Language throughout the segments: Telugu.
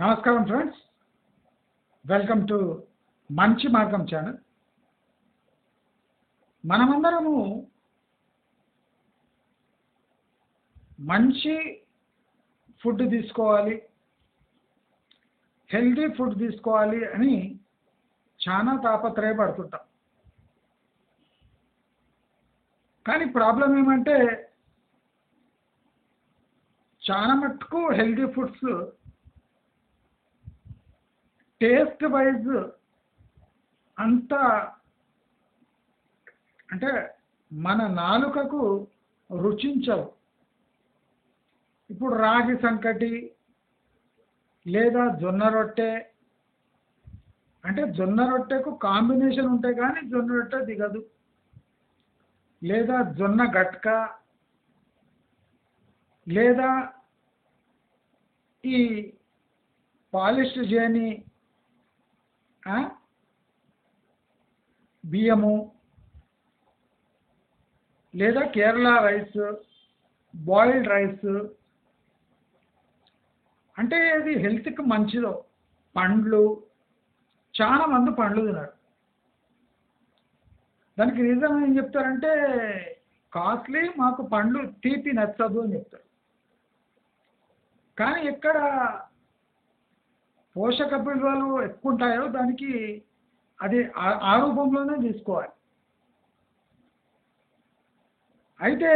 నమస్కారం ఫ్రెండ్స్, వెల్కమ్ టు మంచి మార్గం ఛానల్. మనమందరము మంచి ఫుడ్ తీసుకోవాలి, హెల్తీ ఫుడ్ తీసుకోవాలి అని చాలా తాపత్రయపడుతుంటాం. కానీ ప్రాబ్లం ఏమంటే చాలా మట్టుకు హెల్తీ ఫుడ్స్ టేస్ట్ వైజ్ అంత అంటే మన నాలుకకు రుచించవు. ఇప్పుడు రాగి సంకటి లేదా జొన్న రొట్టె అంటే జొన్న రొట్టెకు కాంబినేషన్ ఉంటే కానీ జొన్న రొట్టె దిగదు. లేదా జొన్న గట్క లేదా ఈ పాలిష్డ్ చేయని బియ్యము లేదా కేరళ రైస్, బాయిల్డ్ రైస్ అంటే ఇది హెల్త్కి మంచిదో. పండ్లు చాలా మంది పండ్లు తినరు. దానికి రీజన్ ఏం చెప్తారంటే కాస్ట్లీ, మాకు పండ్లు తీపి నచ్చదు అని చెప్తారు. కానీ ఎక్కడ పోషక విలువలు ఎక్కువ ఉంటాయో దానికి అది ఆ రూపంలోనే తీసుకోవాలి. అయితే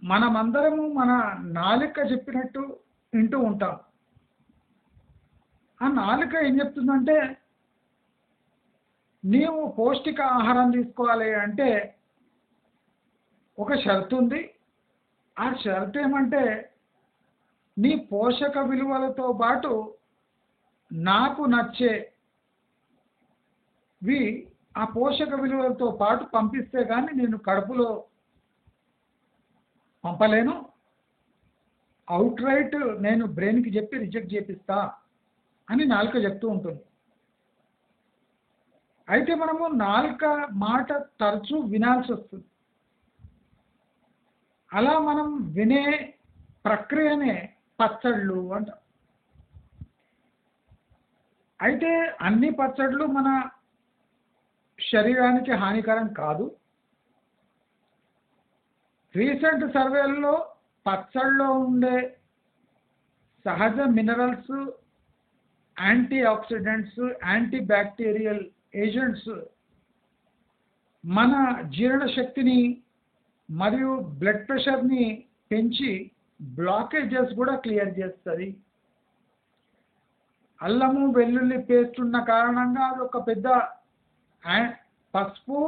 మనమందరము మన నాలుక చెప్పినట్టు వింటూ ఉంటాం. ఆ నాలుక ఏం చెప్తుందంటే నీవు పౌష్టిక ఆహారం తీసుకోవాలి అంటే ఒక షరతు ఉంది. ఆ షరతు ఏమంటే నీ పోషక విలువలతో పాటు నాకు నచ్చేవి ఆ పోషక విలువలతో పాటు పంపిస్తే కానీ నేను కడుపులో పంపలేను, అవుట్ రైట్ నేను బ్రెయిన్కి చెప్పి రిజెక్ట్ చేపిస్తా అని నాలుక చెప్తూ ఉంటుంది. అయితే మనము నాలుక మాట తరచూ వినాల్సి వస్తుంది. అలా మనం వినే ప్రక్రియనే పచ్చళ్ళు అంట. అయితే అన్ని పచ్చళ్ళు మన శరీరానికి హానికరం కాదు. రీసెంట్ సర్వేల్లో పచ్చళ్ళలో ఉండే సహజ minerals, anti oxidants, anti bacterial agents మన జీర్ణశక్తిని మరియు బ్లడ్ ప్రెషర్ని పెంచి బ్లాకేజెస్ కూడా క్లియర్ చేస్తుంది. అల్లము వెల్లుల్లి పేస్ట్ ఉన్న కారణంగా అది ఒక పెద్ద పసుపు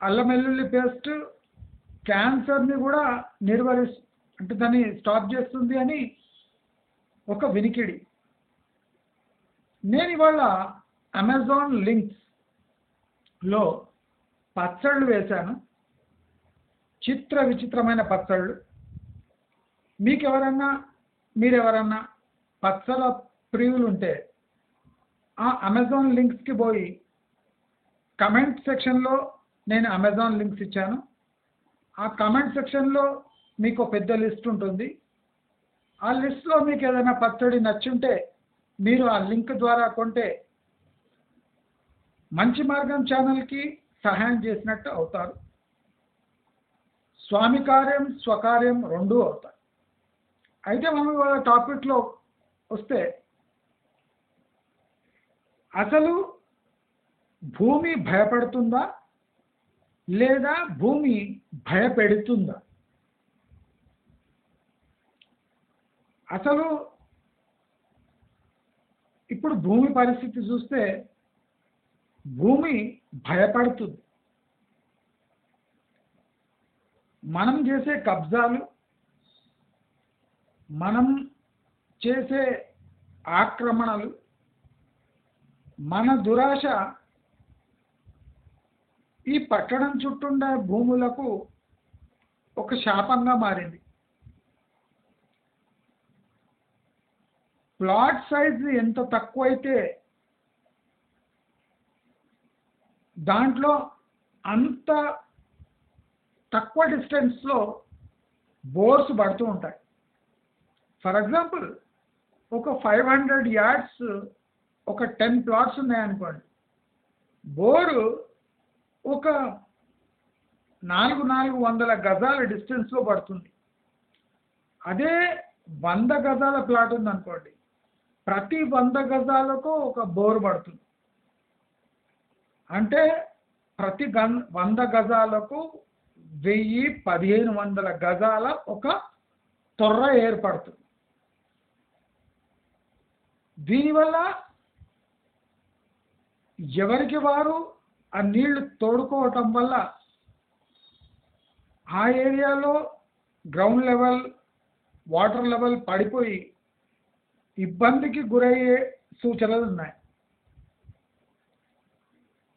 అల్లం వెల్లుల్లి పేస్ట్ క్యాన్సర్ని కూడా అంటే దాన్ని స్టాప్ చేస్తుంది అని ఒక వినికిడి. నేను ఇవాళ అమెజాన్ లింక్స్లో పచ్చళ్ళు వేశాను, చిత్ర విచిత్రమైన పచ్చళ్ళు. మీరెవరన్నా పచ్చళ్ళ ప్రియులు ఉంటే ఆ అమెజాన్ లింక్స్కి పోయి కమెంట్ సెక్షన్లో నేను అమెజాన్ లింక్స్ ఇచ్చాను. ఆ కమెంట్ సెక్షన్లో మీకు పెద్ద లిస్ట్ ఉంటుంది. ఆ లిస్ట్లో మీకు ఏదైనా పచ్చడి నచ్చుంటే మీరు ఆ లింక్ ద్వారా కొంటే మంచి మార్గం ఛానల్కి సహాయం చేసినట్టు అవుతారు. స్వామి కార్యం స్వకార్యం రెండూ అవుతాయి. అయితే మనం ఇవాళ టాపిక్లో వస్తే అసలు భూమి భయపడుతుందా లేదా భూమి భయపెడుతుందా? అసలు ఇప్పుడు భూమి పరిస్థితి చూస్తే భూమి భయపడుతుంది. మనం చేసే కబ్జాలు, మనం చేసే ఆక్రమణలు, మన దురాశ ఈ పట్టణం చుట్టూండే భూములకు ఒక శాపంగా మారింది. ప్లాట్ సైజు ఎంత తక్కువైతే దాంట్లో అంత తక్కువ డిస్టెన్స్లో బోర్స్ పడుతూ ఉంటాయి. ఫర్ ఎగ్జాంపుల్ ఒక 500 yards ఒక 10 plots ఉన్నాయనుకోండి, బోరు ఒక 400 గజాల డిస్టెన్స్లో పడుతుంది. అదే 100 గజాల ప్లాట్ ఉందనుకోండి, ప్రతి 100 గజాలకు ఒక బోరు పడుతుంది. అంటే ప్రతి 100 గజాలకు 1000-1500 గజాల ఒక తొర్ర ఏర్పడుతుంది. దీనివల్ల ఎవరికి వారు ఆ నీళ్లు తోడుకోవటం వల్ల ఆ ఏరియాలో గ్రౌండ్ లెవెల్, వాటర్ లెవెల్ పడిపోయి ఇబ్బందికి గురయ్యే సూచనలు ఉన్నాయి.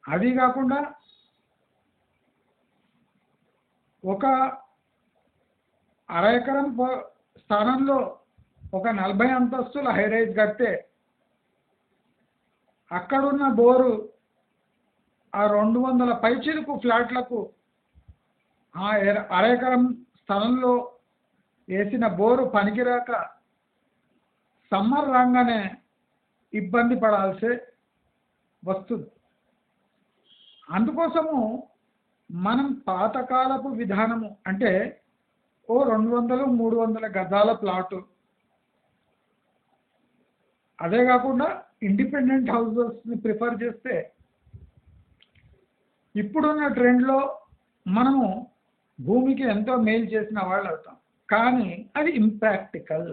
అది కాకుండా ఒక అర ఎకరం స్థానంలో ఒక 40 అంతస్తుల హైరైజ్ కడితే అక్కడున్న బోరు ఆ 200 పైచిలుకు ఫ్లాట్లకు ఆ అర ఎకరం స్థలంలో వేసిన బోరు పనికిరాక సమ్మర్ రాగానే ఇబ్బంది పడాల్సి వస్తుంది. అందుకోసము మనం పాతకాలపు విధానము అంటే ఓ 200-300 గజాల ప్లాటు, అదే కాకుండా ఇండిపెండెంట్ హౌసెస్ని ప్రిఫర్ చేస్తే ఇప్పుడున్న ట్రెండ్లో మనము భూమికి ఎంతో మేలు చేసిన వాళ్ళు అవుతాం. కానీ అది ఇంప్రాక్టికల్.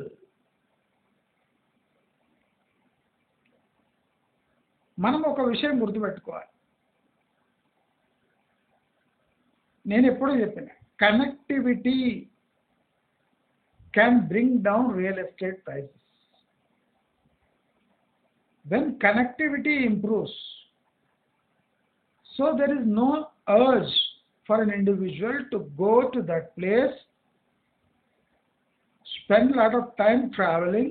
మనం ఒక విషయం గుర్తుపెట్టుకోవాలి. నేను ఎప్పుడూ చెప్పిన connectivity can bring down real estate prices. When connectivity improves, so there is no urge for an individual to go to that place, spend a lot of time traveling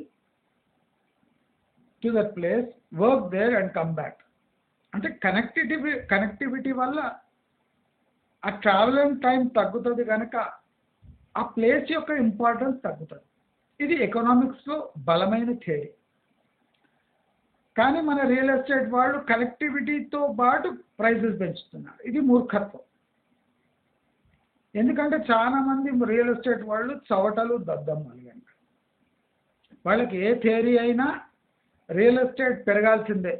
to that place, work there and come back. అంటే కనెక్టివిటీ వల్ల ఆ ట్రావెలింగ్ టైం తగ్గుతుంది కనుక ఆ ప్లేస్ యొక్క ఇంపార్టెన్స్ తగ్గుతుంది. ఇది ఎకనామిక్స్లో బలమైన థియరీ. కానీ మన రియల్ ఎస్టేట్ వాళ్ళు కనెక్టివిటీతో పాటు ప్రైసెస్ పెంచుతున్నారు. ఇది మూర్ఖత్వం. ఎందుకంటే చాలామంది రియల్ ఎస్టేట్ వాళ్ళు చవటలు దద్దమ్మలు కనుక వాళ్ళకి ఏ థియరీ అయినా రియల్ ఎస్టేట్ పెరగాల్సిందే.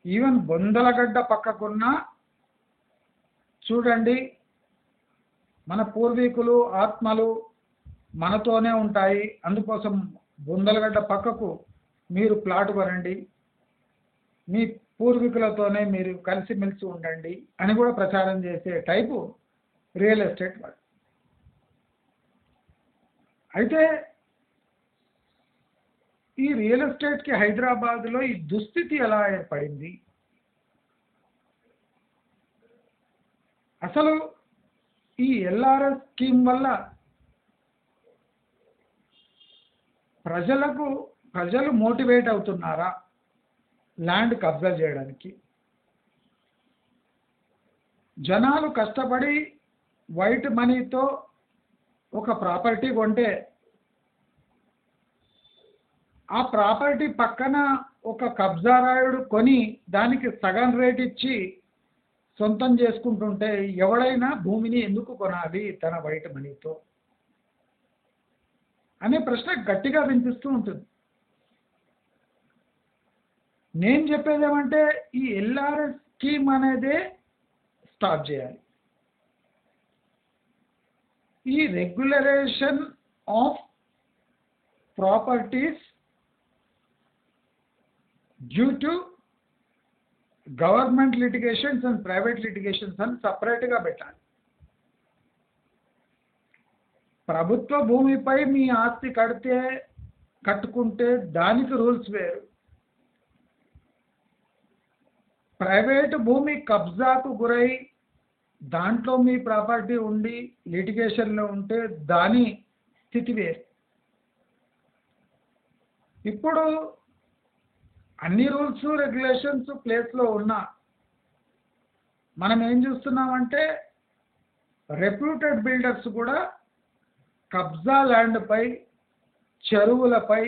ఈవెన్ బొందలగడ్డ పక్కకున్న చూడండి, మన పూర్వీకులు ఆత్మలు మనతోనే ఉంటాయి, అందుకోసం బొందలగడ్డ పక్కకు మీరు ప్లాట్ కొనండి, మీ పూర్వీకులతోనే మీరు కలిసిమెలిసి ఉండండి అని కూడా ప్రచారం చేసే టైపు రియల్ ఎస్టేట్ వాళ్ళు. అయితే ఈ రియల్ ఎస్టేట్కి హైదరాబాద్లో ఈ దుస్థితి ఎలా ఏర్పడింది? అసలు ఈ ఎల్ఆర్ఎస్ స్కీమ్ వల్ల ప్రజలు మోటివేట్ అవుతున్నారా ల్యాండ్ కబ్జా చేయడానికి? జనాలు కష్టపడి వైట్ మనీతో ఒక ప్రాపర్టీ కొంటే ఆ ప్రాపర్టీ పక్కన ఒక కబ్జారాయుడు కొని దానికి సగం రేట్ ఇచ్చి సొంతం చేసుకుంటుంటే ఎవడైనా భూమిని ఎందుకు కొనాలి తన వైట్ మనీతో అనే ప్రశ్న గట్టిగా వినిపిస్తూ ఉంటుంది. నేను చెప్పేది ఏమంటే ఈ ఎల్ఆర్ఎస్ స్కీమ్ అనేదే స్టాప్ చేయాలి. ఈ రెగ్యులరేషన్ of properties due to government litigations and private litigations అని సపరేట్గా పెట్టాలి. ప్రభుత్వ భూమిపై మీ ఆస్తి కట్టుకుంటే దానికి రూల్స్ వేరు. ప్రైవేటు భూమి కబ్జాకు గురై దాంట్లో మీ ప్రాపర్టీ ఉండి లిటిగేషన్లో ఉంటే దాని స్థితి వేరు. ఇప్పుడు అన్ని రూల్స్ రెగ్యులేషన్స్ ప్లేస్లో ఉన్నా మనం ఏం చూస్తున్నామంటే రెప్యూటెడ్ బిల్డర్స్ కూడా కబ్జా ల్యాండ్పై, చెరువులపై,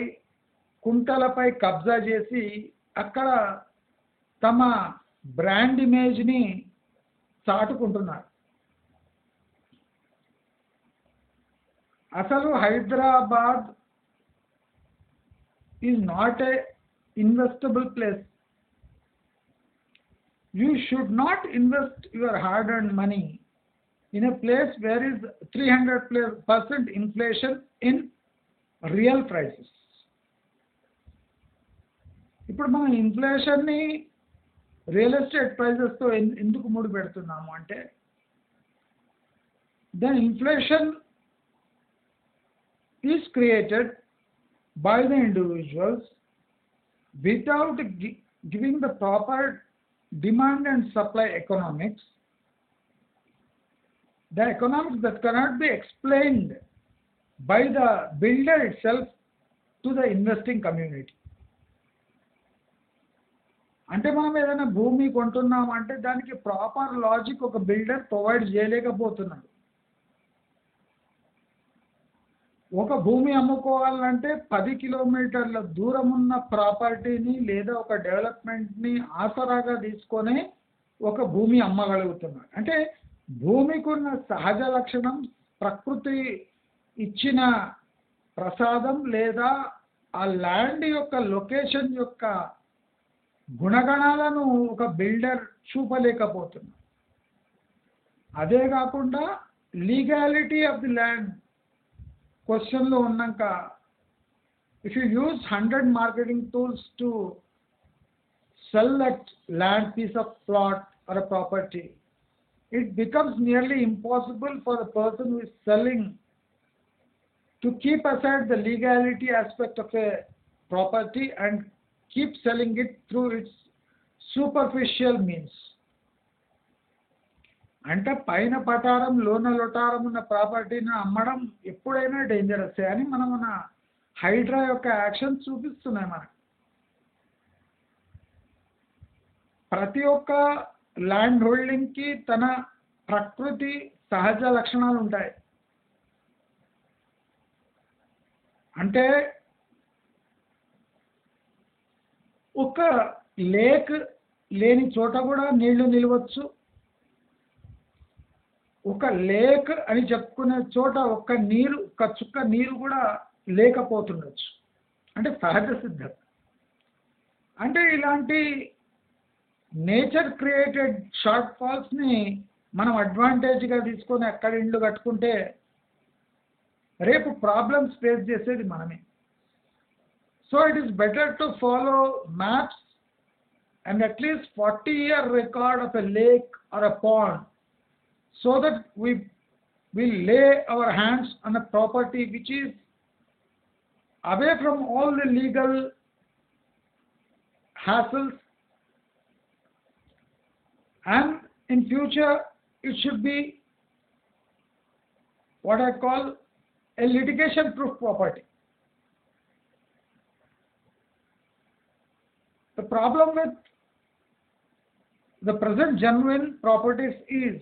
కుంటలపై కబ్జా చేసి అక్కడ తమ బ్రాండ్ ఇమేజ్ని చాటుకుంటున్నారు. అసలు Hyderabad is not a investable place. You should not invest your hard-earned money in a place where is 300% inflation in real prices. ఇప్పుడు మనం ఇన్ఫ్లేషన్ని రియల్ ఎస్టేట్ ప్రైజెస్తో ఎందుకు ముడి పెడుతున్నాము అంటే, the inflation is created by the individuals without giving the proper demand and supply economics, the economics that cannot be explained by the builder itself to the investing community. అంటే మనం ఏదైనా భూమి కొంటున్నాం అంటే దానికి ప్రాపర్ లాజిక్ ఒక బిల్డర్ ప్రొవైడ్ చేయలేకపోతున్నాడు. ఒక భూమి అమ్ముకోవాలంటే 10 కిలోమీటర్ల దూరం ఉన్న ప్రాపర్టీని లేదా ఒక డెవలప్మెంట్ని ఆసరాగా తీసుకొని ఒక భూమి అమ్మగలుగుతున్నాడు. అంటే భూమికి ఉన్న సహజ లక్షణం, ప్రకృతి ఇచ్చిన ప్రసాదం లేదా ఆ ల్యాండ్ యొక్క లొకేషన్ యొక్క గుణగణాలను ఒక బిల్డర్ చూపలేకపోతున్నాడు. అదే కాకుండా లీగాలిటీ ఆఫ్ ది ల్యాండ్ క్వశ్చన్లో ఉన్నాక, if you use 100 marketing tools to sell that land, piece of plot or a property, it becomes nearly impossible for the person who is selling to keep aside the legality aspect of a property and keep selling it through its superficial means. అంటే పైన పటారం లోన లొటారం ఉన్న ప్రాపర్టీని అమ్మడం ఎప్పుడైనా డేంజరస్ అని మనం మన హైడ్రా యొక్క యాక్షన్ చూపిస్తున్నాయి. మనకు ప్రతి ఒక్క ల్యాండ్ హోల్డింగ్కి తన ప్రకృతి సహజ లక్షణాలు ఉంటాయి. అంటే ఒక లేక్ లేని చోట కూడా నీళ్లు నిలవచ్చు. ఒక లేక్ అని చెప్పుకునే చోట ఒక్క చుక్క నీరు కూడా లేకపోతుండొచ్చు. అంటే సహజ సిద్ధం. అంటే ఇలాంటి నేచర్ క్రియేటెడ్ షార్ట్ ఫాల్స్ని మనం అడ్వాంటేజ్గా తీసుకొని అక్కడ ఇళ్ళు కట్టుకుంటే రేపు ప్రాబ్లమ్స్ ఫేస్ చేసేది మనమే. So it is better to follow maps and at least 40-year record of a lake or a pond, so that we will lay our hands on a property which is away from all the legal hassles, and in future it should be what I call a litigation proof property. The problem with the present genuine properties is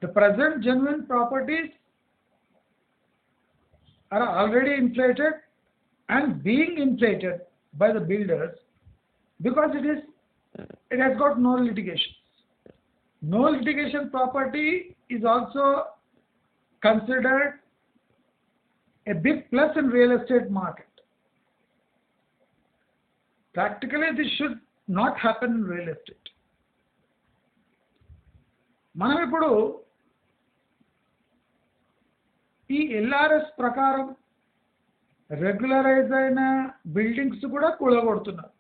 the present genuine properties are already inflated and being inflated by the builders because it has got no litigation. No litigation property is also considered a big plus in real estate market. Practically this should not happen in real estate. మనం ఇప్పుడు ఈ ఎల్ఆర్ఎస్ ప్రకారం రెగ్యులరైజ్ అయిన బిల్డింగ్స్ కూడా కూలగొడుతున్నారు.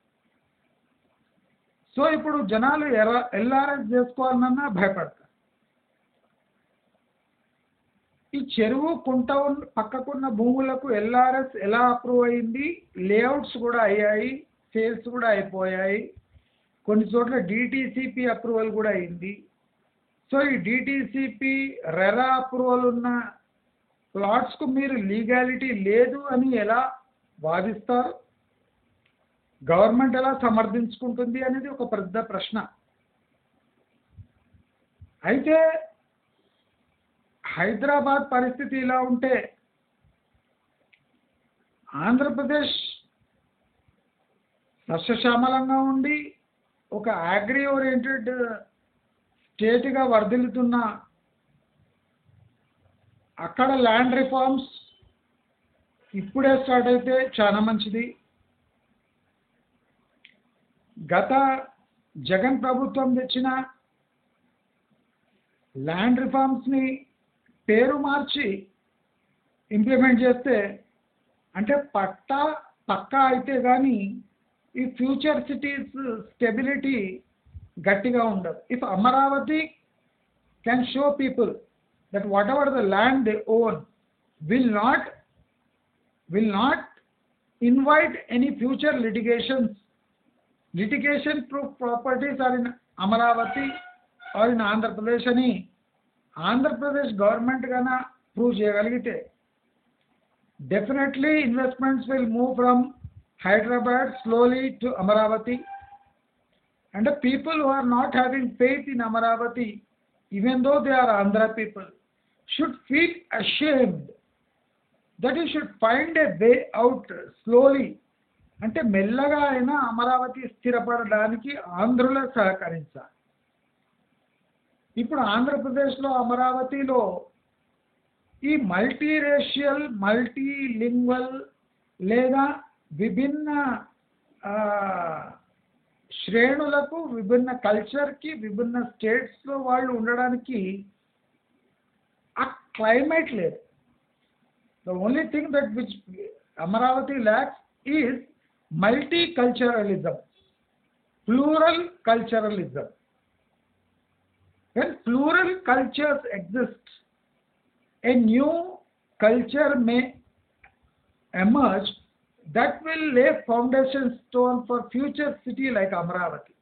సో ఇప్పుడు జనాలు ఎల్ఆర్ఎస్ చేసుకోవాలన్నా భయపడతారు. ఈ చెరువు కుంట పక్కకున్న భూములకు ఎల్ఆర్ఎస్ ఎలా అప్రూవ్ అయింది, లేఅవుట్స్ కూడా అయ్యాయి, సేల్స్ కూడా అయిపోయాయి, కొన్ని చోట్ల డిటిసిపి అప్రూవల్ కూడా అయింది. సో ఈ డిటిసిపి రెరా అప్రూవల్ ఉన్న ప్లాట్స్కు మీరు లీగాలిటీ లేదు అని ఎలా వాదిస్తారు? గవర్నమెంట్ ఎలా సమర్థించుకుంటుంది అనేది ఒక పెద్ద ప్రశ్న. అయితే హైదరాబాద్ పరిస్థితి ఇలా ఉంటే ఆంధ్రప్రదేశ్ సస్యశ్యామలంగా ఉండి ఒక అగ్రి ఓరియంటెడ్ స్టేట్గా వర్ధిల్లుతున్న అక్కడ ల్యాండ్ రిఫార్మ్స్ ఇప్పుడే స్టార్ట్ అయితే చాలా మంచిది. గత జగన్ ప్రభుత్వం తెచ్చిన ల్యాండ్ రిఫార్మ్స్ని పేరు మార్చి ఇంప్లిమెంట్ చేస్తే అంటే పక్కా అయితే కానీ ఈ ఫ్యూచర్ సిటీస్ స్టెబిలిటీ గట్టిగా ఉండదు. If Amaravati can show people that whatever the land they own will not invite any future litigations. Litigation proof properties are in Amaravati or in Andhra Pradesh ani Andhra Pradesh government gana prove cheyagalite definitely investments will move from Hyderabad slowly to Amaravati, and the people who are not having faith in Amaravati, even though they are Andhra people, should feel ashamed that you should find a way out slowly. అంటే మెల్లగా అయినా అమరావతి స్థిరపడడానికి ఆంధ్రులే సహకరించాలి. ఇప్పుడు ఆంధ్రప్రదేశ్లో అమరావతిలో ఈ మల్టీరేషియల్ మల్టీలింగ్వల్ లేదా విభిన్న శ్రేణులకు విభిన్న కల్చర్కి విభిన్న స్టేట్స్లో వాళ్ళు ఉండడానికి ఆ క్లైమేట్ లేదు. The only thing that which Amaravati lacks is multiculturalism, plural culturalism. When plural cultures exist, a new culture may emerge that will lay foundation stone for future city like Amaravati.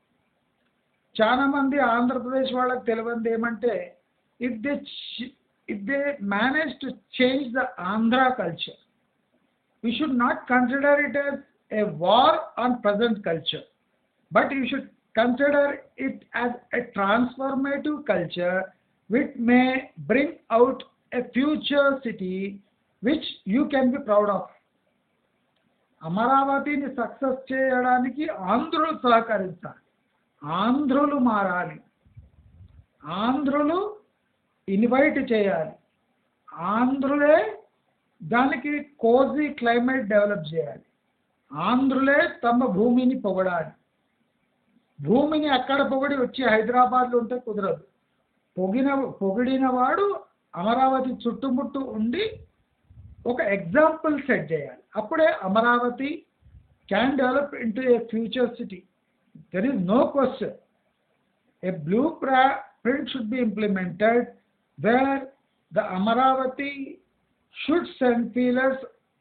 చాలా మంది ఆంధ్రప్రదేశ్ వాళ్ళకి తెలియంది ఏమంటే if they manage to change the Andhra culture, we should not consider it as a war on present culture, but you should consider it as a transformative culture which may bring out a future city which you can be proud of. అమరావతిని సక్సెస్ చేయడానికి ఆంధ్రులు సహకరించాలి, ఆంధ్రులు మారాలి, ఆంధ్రులు ఇన్వైట్ చేయాలి, ఆంధ్రులే దానికి కోజీ క్లైమేట్ డెవలప్ చేయాలి, ఆంధ్రులే తమ భూమిని పొగడాలి. భూమిని అక్కడ పొగిడి వచ్చి హైదరాబాద్లో ఉంటే కుదరదు. పొగిడిన వాడు అమరావతి చుట్టుముట్టు ఉండి ఒక ఎగ్జాంపుల్ సెట్ చేయాలి. అప్పుడే Amaravati can develop into a future city. There is no question. A blueprint should be implemented where the Amaravati should send feelers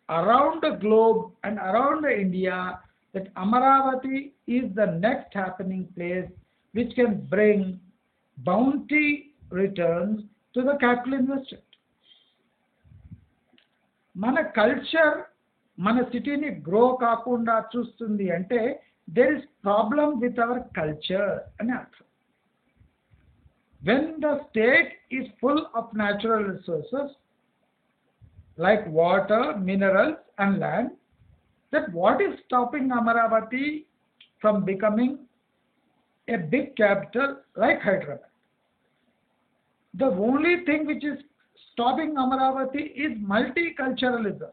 around the globe and around India that Amaravati is the next happening place which can bring bounty returns to the capital invested. మన కల్చర్ మన సిటీని గ్రో కాకుండా చూస్తుంది అంటే there is problem with our culture అని అర్థం. When the state is full of natural resources like water, minerals and land, that what is stopping Amaravati from becoming a big capital like Hyderabad? The only thing which is stopping Amaravati is multiculturalism,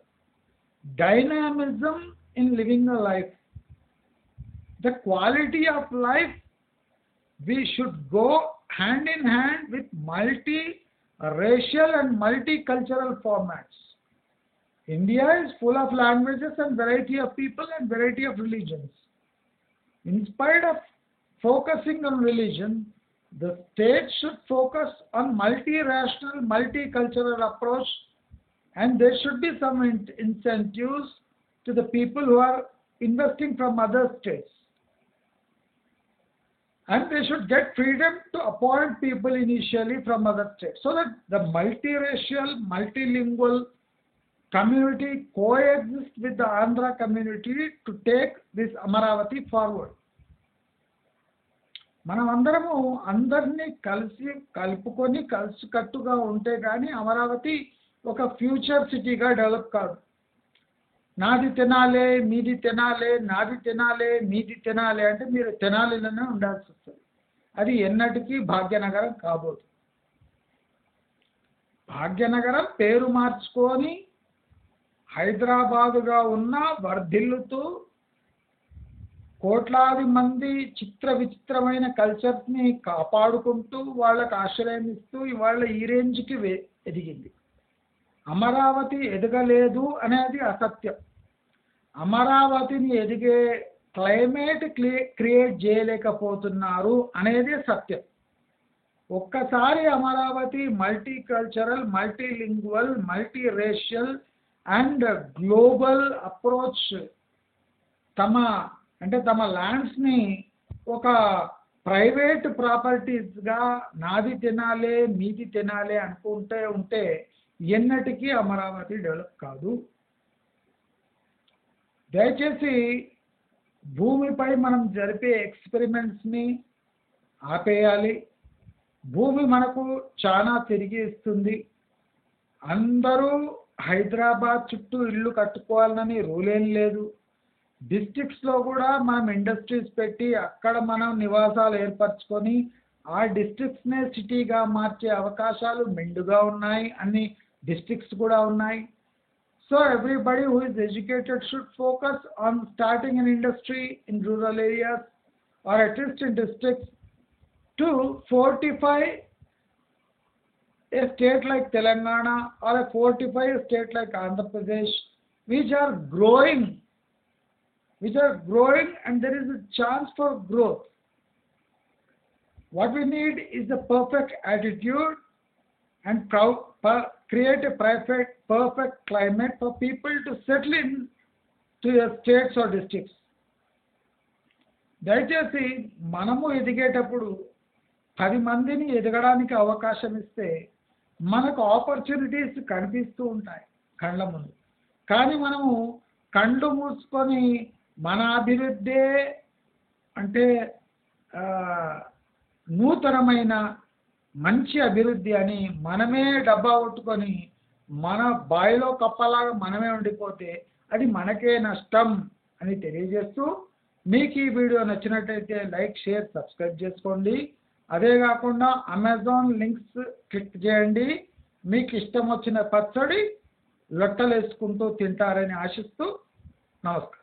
dynamism in living a life. The quality of life, we should go hand in hand with multi-racial and multicultural formats. India is full of languages and variety of people and variety of religions. In spite of focusing on religion, the state should focus on multi-rational, multicultural approach, and there should be some incentives to the people who are investing from other states. And they should get freedom to appoint people initially from other states so that the multiracial, multilingual community coexists with the Andhra community to take this Amaravati forward. మనం అందరము అందరినీ కలుపుకొని కలిసికట్టుగా ఉంటే కానీ అమరావతి ఒక ఫ్యూచర్ సిటీగా డెవలప్ కాదు. నాది తినాలే మీది తినాలే, నాది తినాలే మీది తినాలే అంటే మీరు తినాలిలోనే ఉండాల్సి వస్తుంది. అది ఎన్నటికీ భాగ్యనగరం కాబోదు. భాగ్యనగరం పేరు మార్చుకొని హైదరాబాదుగా ఉన్న వర్ధిల్లుతూ కోట్లాది మంది చిత్ర విచిత్రమైన కల్చర్స్ని కాపాడుకుంటూ వాళ్ళకు ఆశ్రయం ఇస్తూ ఇవాళ ఈ రేంజ్కి ఎదిగింది. అమరావతి ఎదగలేదు అనేది అసత్యం. అమరావతిని ఎదిగే క్లైమేట్ క్రియేట్ చేయలేకపోతున్నారు అనేది సత్యం. ఒక్కసారి Amaravati multicultural, multilingual, multiracial and global approach తమ ల్యాండ్స్ని ఒక ప్రైవేట్ ప్రాపర్టీస్గా నాది తినాలే మీది తినాలే ఉంటే ఎన్నటికీ అమరావతి డెవలప్ కాదు. దయచేసి భూమిపై మనం జరిపే ఎక్స్పెరిమెంట్స్ని ఆపేయాలి. భూమి మనకు చాలా తిరిగి ఇస్తుంది. అందరూ హైదరాబాద్ చుట్టూ ఇల్లు కట్టుకోవాలని రూల్ ఏం లేదు. డిస్ట్రిక్ట్స్లో కూడా మనం ఇండస్ట్రీస్ పెట్టి అక్కడ మనం నివాసాలు ఏర్పరచుకొని ఆ డిస్ట్రిక్ట్స్నే సిటీగా మార్చే అవకాశాలు మెండుగా ఉన్నాయి. అన్ని డిస్ట్రిక్ట్స్ కూడా ఉన్నాయి. So everybody who is educated should focus on starting an industry in rural areas or at least in districts to fortify a state like Telangana or fortify a state like Andhra Pradesh, which are growing and there is a chance for growth. What we need is the perfect attitude and create a perfect climate for people to settle in to your states or districts. దయచేసి మనము ఎదిగేటప్పుడు 10 మందిని ఎదగడానికి అవకాశం ఇస్తే మనకు ఆపర్చునిటీస్ కనిపిస్తూ ఉంటాయి కళ్ళ ముందు. కానీ మనము కళ్ళు మూసుకొని మన అభివృద్ధే అంటే నూతనమైన మంచి అభివృద్ధి అని మనమే డబ్బా కొట్టుకొని మన బాయిలో కప్పలాగా మనమే ఉండిపోతే అది మనకే నష్టం అని తెలియజేస్తూ, మీకు ఈ వీడియో నచ్చినట్టయితే లైక్, షేర్, సబ్స్క్రైబ్ చేసుకోండి. అదే కాకుండా అమెజాన్ లింక్స్ క్లిక్ చేయండి. మీకు ఇష్టం వచ్చిన పచ్చడి లొట్టలేసుకుంటూ తింటారని ఆశిస్తూ నమస్కారం.